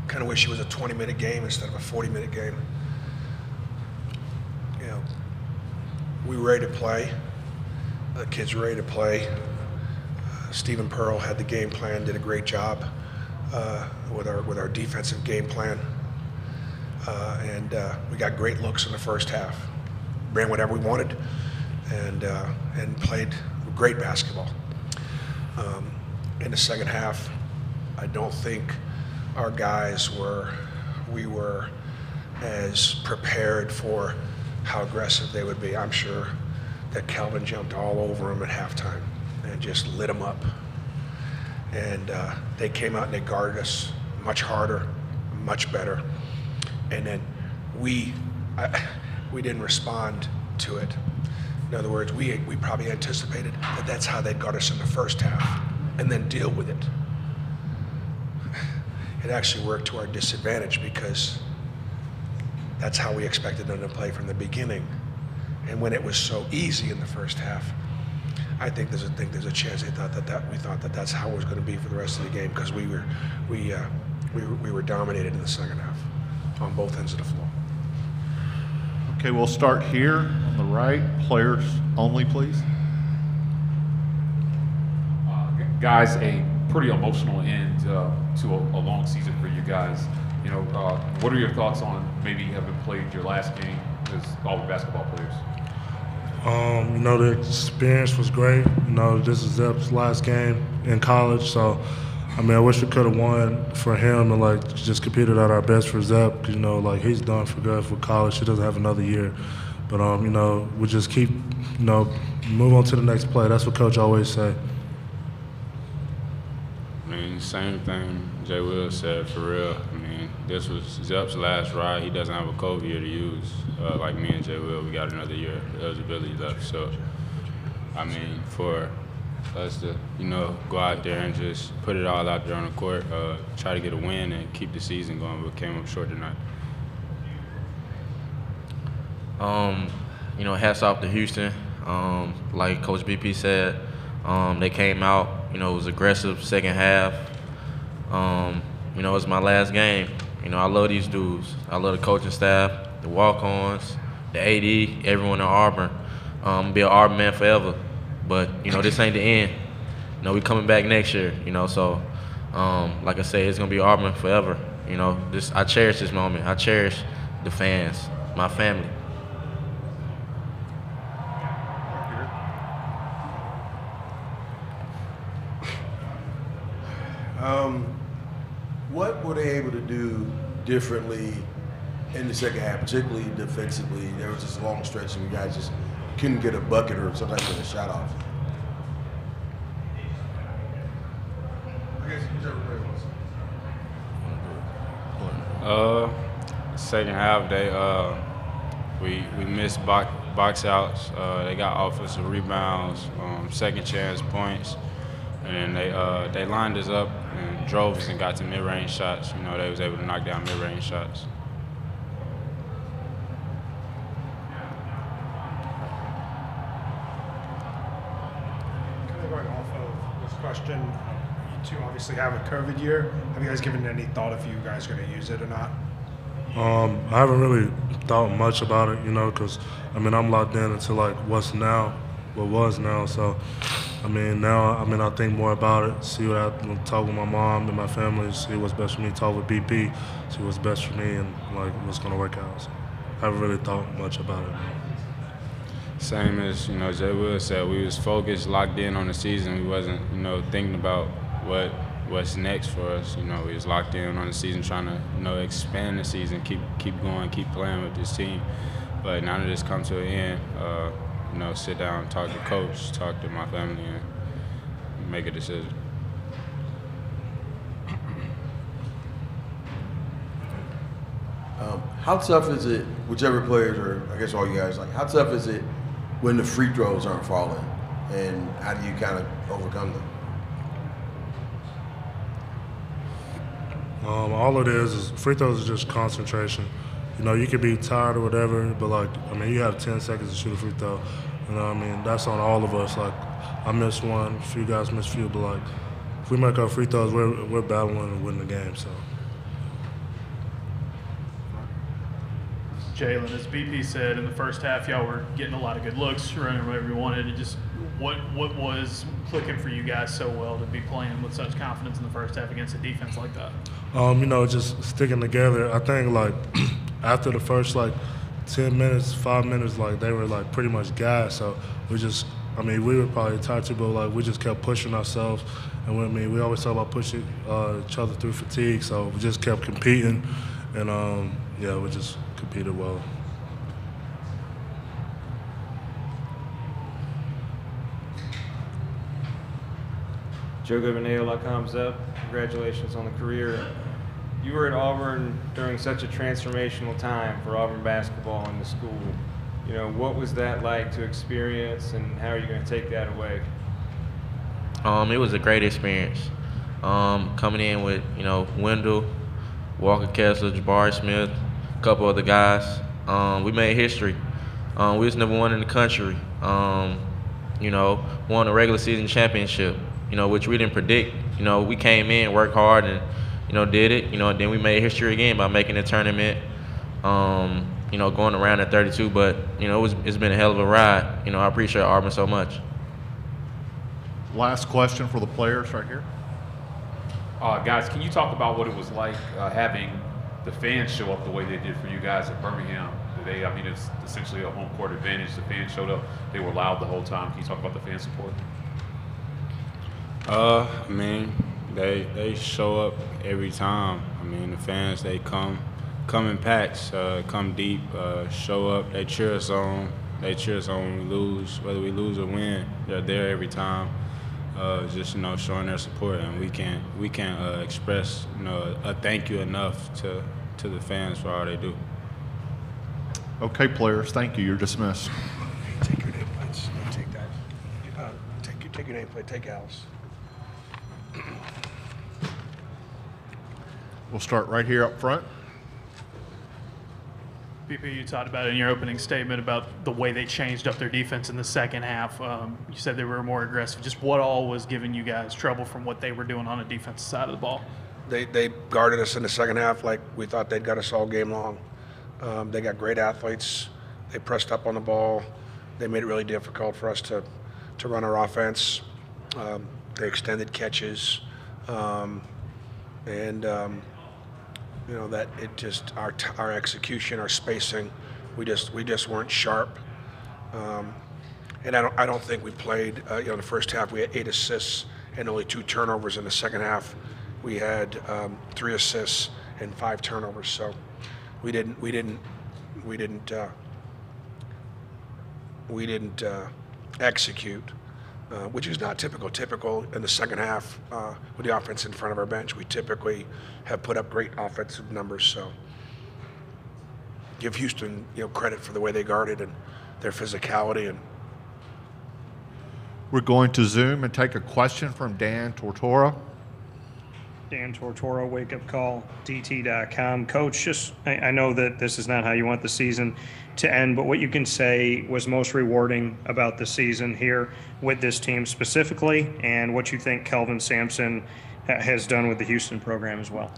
kind of wish it was a 20-minute game instead of a 40-minute game. You know, we were ready to play. The kids were ready to play. Stephen Pearl had the game plan, did a great job with our defensive game plan, and we got great looks in the first half. Ran whatever we wanted, and played great basketball. In the second half, I don't think our guys we were as prepared for how aggressive they would be. I'm sure that Calvin jumped all over them at halftime and just lit them up. And they came out and they guarded us much harder, much better. And then we didn't respond to it. In other words, we probably anticipated that that's how they'd guard us in the first half and then deal with it. It actually worked to our disadvantage because that's how we expected them to play from the beginning. And when it was so easy in the first half, I think there's a chance we thought that that's how it was going to be for the rest of the game because we were dominated in the second half on both ends of the floor. Okay, we'll start here on the right. Players only, please. Guys, a pretty emotional end to a long season for you guys. You know, what are your thoughts on maybe having played your last game as Auburn basketball players? You know, the experience was great. You know, this is Zep's last game in college, so I mean, I wish we could have won for him and like just competed at our best for Zep. 'Cause, you know, like he's done for good for college. He doesn't have another year, but you know, we just keep, you know, move on to the next play. That's what Coach always say. I mean, same thing Jay Will said, for real. I mean, this was Zep's last ride. He doesn't have a COVID year to use. Like me and Jay Will, we got another year of eligibility left. So, I mean, for us to, you know, go out there and just put it all out there on the court, try to get a win and keep the season going, but came up short tonight. You know, hats off to Houston. Like Coach BP said, they came out, you know, it was aggressive second half. You know, it's my last game. You know, I love these dudes. I love the coaching staff, the walk-ons, the AD, everyone in Auburn. Be an Auburn man forever. But, you know, this ain't the end. You know, we coming back next year, you know, so like I say, it's gonna be Auburn forever. You know, I cherish this moment. I cherish the fans, my family. What were they able to do differently in the second half, particularly defensively? There was this long stretch and you guys just couldn't get a bucket or sometimes get a shot off. Second half, we missed box outs. They got offensive rebounds, second chance points, and then they lined us up and drove us and got to mid-range shots. You know, they was able to knock down mid-range shots. Kind of going off of this question, you two obviously have a COVID year. Have you guys given any thought if you guys are going to use it or not? I haven't really thought much about it, you know, because, I mean, I'm locked in into, like, what was now. So, I mean, now, I mean, I think more about it, see what I talk with my mom and my family, see what's best for me, talk with BP, see what's best for me and, like, what's going to work out. So, I haven't really thought much about it. Same as, you know, Jay Will said, we was focused, locked in on the season. We wasn't, you know, thinking about what's next for us. You know, we was locked in on the season, trying to, you know, expand the season, keep going, keep playing with this team. But now that it's come to an end, you know, sit down, talk to coach, talk to my family, and make a decision. How tough is it, whichever players, or I guess all you guys, like, how tough is it when the free throws aren't falling, and how do you kind of overcome them? All it is free throws is just concentration. You know, you could be tired or whatever, but, like, I mean, you have 10 seconds to shoot a free throw. You know what I mean? That's on all of us. Like, I missed one, a few guys missed a few, but, like, if we make our free throws, we're battling and winning the game, so. Jaylin, as BP said, in the first half, y'all were getting a lot of good looks, running whatever you wanted. It just what was clicking for you guys so well to be playing with such confidence in the first half against a defense like that? Just sticking together. I think like after the first 10 minutes, 5 minutes, they were pretty much gassed. So we were probably tired too, but we just kept pushing ourselves. And we always talk about pushing each other through fatigue. So we just kept competing, and we just competed well. Joe Goodman, AL.com, Zep. Congratulations on the career. You were at Auburn during such a transformational time for Auburn basketball in the school. What was that like to experience, and how are you going to take that away? It was a great experience. Coming in with, Wendell, Walker Kessler, Jabari Smith, a couple other guys. We made history. We was #1 in the country. Won a regular season championship, which we didn't predict. We came in, worked hard, and, did it. And then we made history again by making the tournament, going around at 32. But, it's been a hell of a ride. I appreciate Auburn so much. Last question for the players right here. Guys, can you talk about what it was like having the fans show up the way they did for you guys at Birmingham today? I mean, it's essentially a home court advantage. The fans showed up. They were loud the whole time. Can you talk about the fan support? They show up every time. The fans, they come in packs, come deep, show up. They cheer us on. They cheer us on when we lose, whether we lose or win. They're there every time. Showing their support, and we can't express a thank you enough to the fans for all they do. Okay, players, thank you. You're dismissed. Take your nameplates. Take that. Take your nameplate. Take Al's. We'll start right here up front. BP, you talked about it in your opening statement about the way they changed up their defense in the second half. You said they were more aggressive. Just what all was giving you guys trouble from what they were doing on the defensive side of the ball? They guarded us in the second half like we thought they'd got us all game long. They got great athletes. They pressed up on the ball. They made it really difficult for us to run our offense. They extended catches, that it just our execution, our spacing, we just weren't sharp. And I don't think we played. In the first half we had 8 assists and only 2 turnovers. In the second half we had 3 assists and 5 turnovers. So we didn't execute, which is not typical. Typical in the second half with the offense in front of our bench, we typically have put up great offensive numbers. So give Houston credit for the way they guarded and their physicality. And we're going to Zoom and take a question from Dan Tortora. Dan Tortora, Wake Up Call, DT.com. Coach, I know that this is not how you want the season to end, but what you can say was most rewarding about the season here with this team specifically, and what you think Kelvin Sampson has done with the Houston program as well.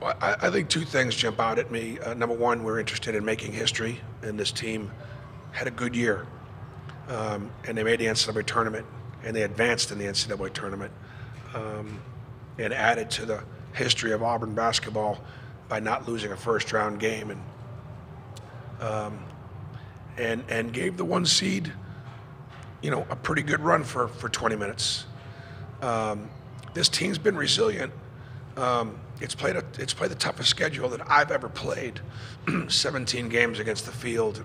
Well, I think 2 things jump out at me. Number one, we're interested in making history, and this team had a good year. And they made the NCAA tournament, and they advanced in the NCAA tournament, and added to the history of Auburn basketball by not losing a first-round game, and gave the 1 seed, a pretty good run for 20 minutes. This team's been resilient. It's played the toughest schedule that I've ever played, 17 games against the field,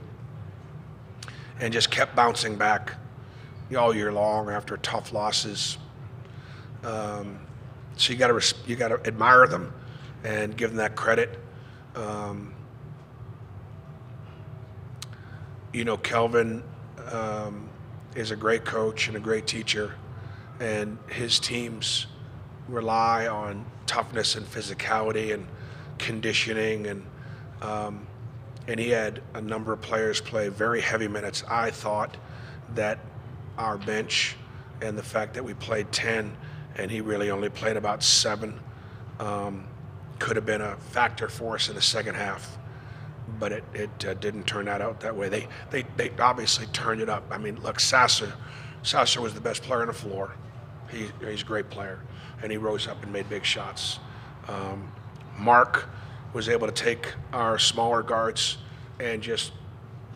and just kept bouncing back all year long after tough losses. So you got to admire them and give them that credit. Kelvin is a great coach and a great teacher, and his teams rely on toughness and physicality and conditioning, and he had a number of players play very heavy minutes. I thought that our bench and the fact that we played 10 and he really only played about 7 could have been a factor for us in the second half. but it didn't turn out that way. They obviously turned it up. I mean, look, Sasser was the best player on the floor. He's a great player, and he rose up and made big shots. Mark was able to take our smaller guards and just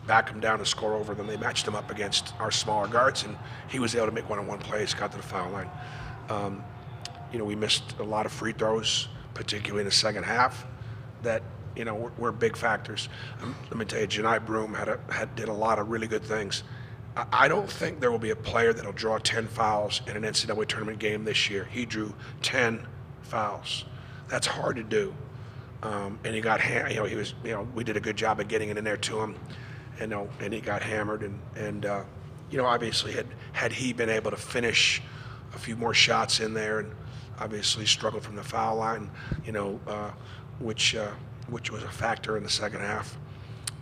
back them down and score over them. They matched him up against our smaller guards, and he was able to make one-on-one plays, got to the foul line. We missed a lot of free throws, particularly in the second half, that were big factors. Let me tell you, Janai Broom did a lot of really good things. I don't think there will be a player that'll draw 10 fouls in an NCAA tournament game this year. He drew 10 fouls. That's hard to do. And he got we did a good job of getting it in there to him, and he got hammered. And obviously had he been able to finish a few more shots in there, and obviously struggled from the foul line, which was a factor in the second half.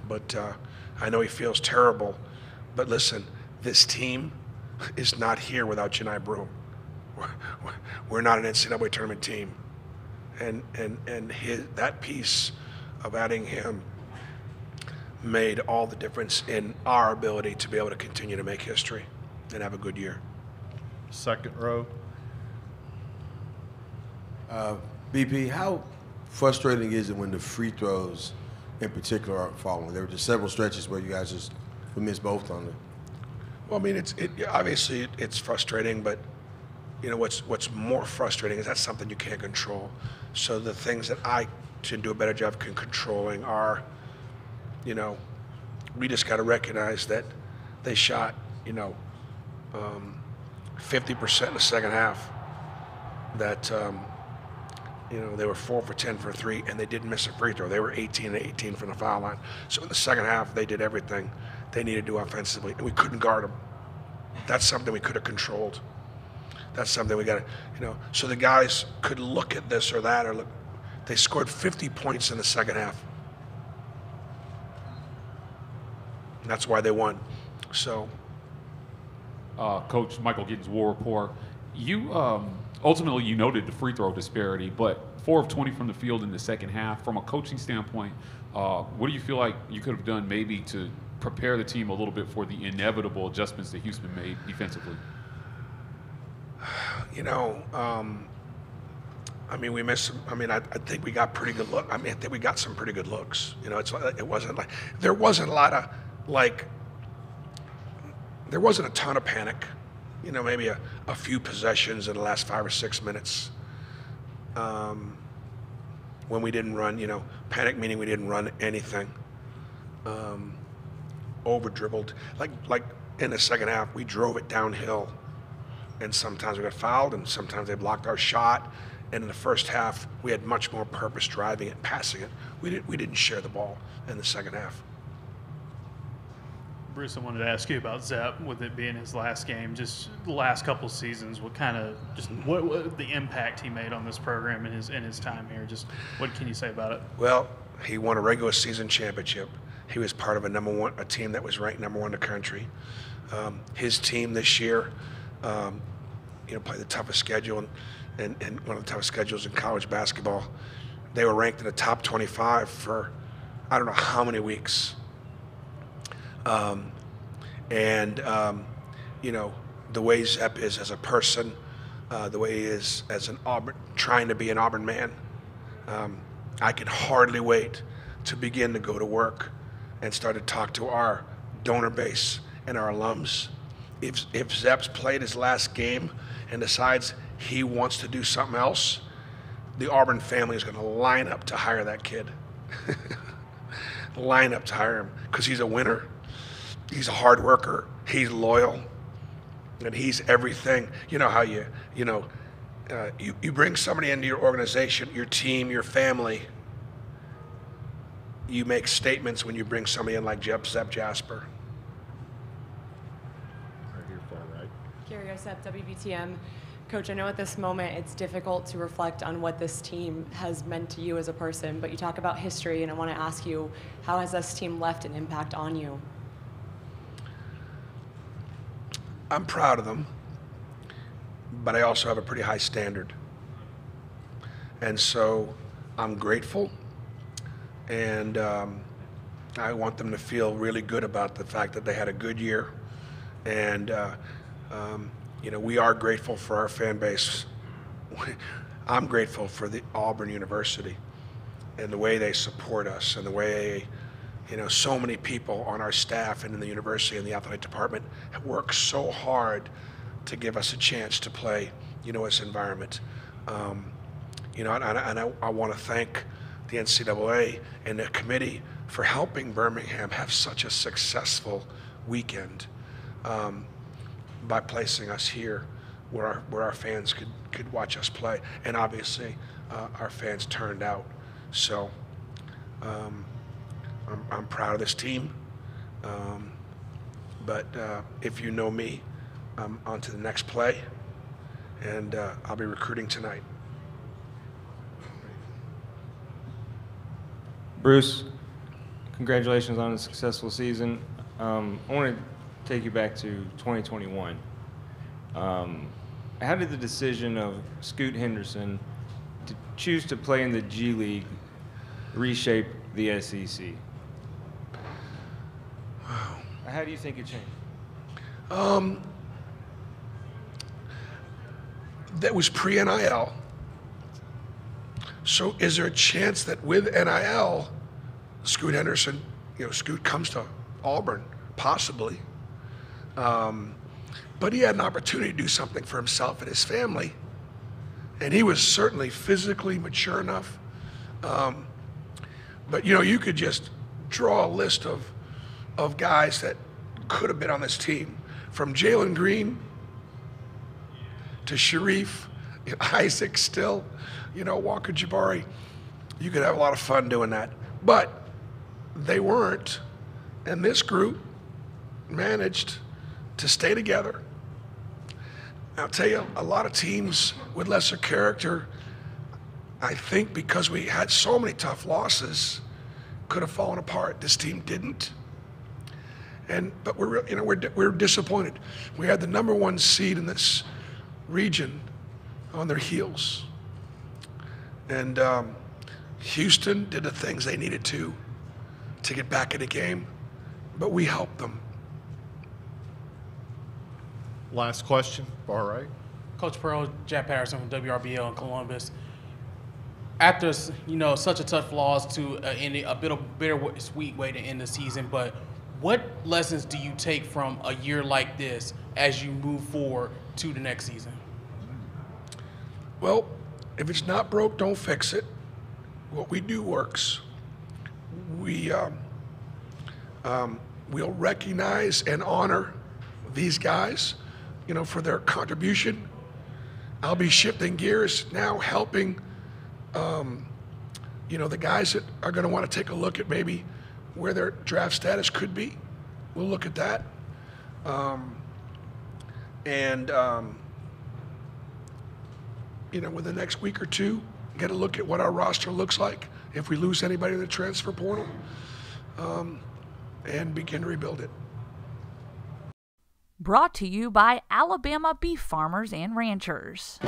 But I know he feels terrible. But listen, this team is not here without Janai Broom. We're not an NCAA tournament team. And that piece of adding him made all the difference in our ability to be able to continue to make history and have a good year. Second row. BP, how frustrating is it when the free throws in particular aren't falling? There were just several stretches where you guys just missed both on them. Well, I mean, obviously it's frustrating, but what's more frustrating is that's something you can't control. So the things that I should do a better job controlling are, we just got to recognize that they shot, 50% in the second half. That they were 4 for 10 for 3, and they didn't miss a free throw. They were 18-18 from the foul line. So in the second half, they did everything they needed to do offensively, and we couldn't guard them. That's something we could have controlled. That's something we got to, so the guys could look at this or that, or look. They scored 50 points in the second half. And that's why they won. So, Coach Michael Gittins, War Report. You ultimately you noted the free throw disparity, but 4 of 20 from the field in the second half. From a coaching standpoint, what do you feel like you could have done maybe to prepare the team a little bit for the inevitable adjustments that Houston made defensively? I mean, we missed some. I mean, I think we got pretty good look. I think we got some pretty good looks. It wasn't like there wasn't a lot of there wasn't a ton of panic. Maybe a few possessions in the last 5 or 6 minutes when we didn't run. Panic meaning we didn't run anything. Over dribbled like in the second half, we drove it downhill, and sometimes we got fouled, and sometimes they blocked our shot. And in the first half, we had much more purpose driving it, passing it. We didn't share the ball in the second half. Bruce, I wanted to ask you about Zep, with it being his last game, just the last couple seasons. What the impact he made on this program in his time here? Just what can you say about it? Well, he won a regular season championship. He was part of a team that was ranked #1 in the country. His team this year, played the toughest schedule and one of the toughest schedules in college basketball. They were ranked in the top 25 for I don't know how many weeks. The way Zep is as a person, the way he is as an Auburn, trying to be an Auburn man, I can hardly wait to begin to go to work and start to talk to our donor base and our alums. If Zep's played his last game and decides he wants to do something else, the Auburn family is going to line up to hire that kid. Line up to hire him because he's a winner. He's a hard worker. He's loyal, and he's everything. You know how you bring somebody into your organization, your team, your family. You make statements when you bring somebody in like Zep Jasper. Right here, far right. Carrie Zep, WBTM. Coach, I know at this moment it's difficult to reflect on what this team has meant to you as a person, but you talk about history, and I want to ask you, how has this team left an impact on you? I'm proud of them, but I also have a pretty high standard. And so I'm grateful, and I want them to feel really good about the fact that they had a good year. And, you know, we are grateful for our fan base. I'm grateful for the Auburn University and the way they support us and the way, you know, so many people on our staff and in the university and the athletic department have worked so hard to give us a chance to play, you know, this environment. You know, and I want to thank the NCAA and the committee for helping Birmingham have such a successful weekend by placing us here where our fans could watch us play. And obviously, our fans turned out. So I'm proud of this team. But if you know me, I'm on to the next play, and I'll be recruiting tonight. Bruce, congratulations on a successful season. I want to take you back to 2021. How did the decision of Scoot Henderson to choose to play in the G League reshape the SEC? How do you think it changed? That was pre-NIL. So is there a chance that with NIL, Scoot Henderson, you know, Scoot comes to Auburn? Possibly. But he had an opportunity to do something for himself and his family. And he was certainly physically mature enough. But, you know, you could just draw a list of guys that could have been on this team, from Jaylin Green to Sharif, Isaac Still, you know, Walker Jabari. You could have a lot of fun doing that. But they weren't. And this group managed to stay together. I'll tell you, a lot of teams with lesser character, I think because we had so many tough losses, could have fallen apart. This team didn't. But we're disappointed. We had the #1 seed in this region on their heels. And Houston did the things they needed to get back in the game, but we helped them. Last question, far right. Coach Pearl, Jack Patterson from WRBL in Columbus. After, you know, such a tough loss to a bittersweet way to end the season, but what lessons do you take from a year like this as you move forward to the next season? Well, if it's not broke, don't fix it. What we do works. We'll recognize and honor these guys, you know, for their contribution. I'll be shifting gears now, helping, you know, the guys that are going to want to take a look at maybe where their draft status could be. We'll look at that. You know, within the next week or two, get a look at what our roster looks like if we lose anybody in the transfer portal, and begin to rebuild it. Brought to you by Alabama Beef Farmers and Ranchers.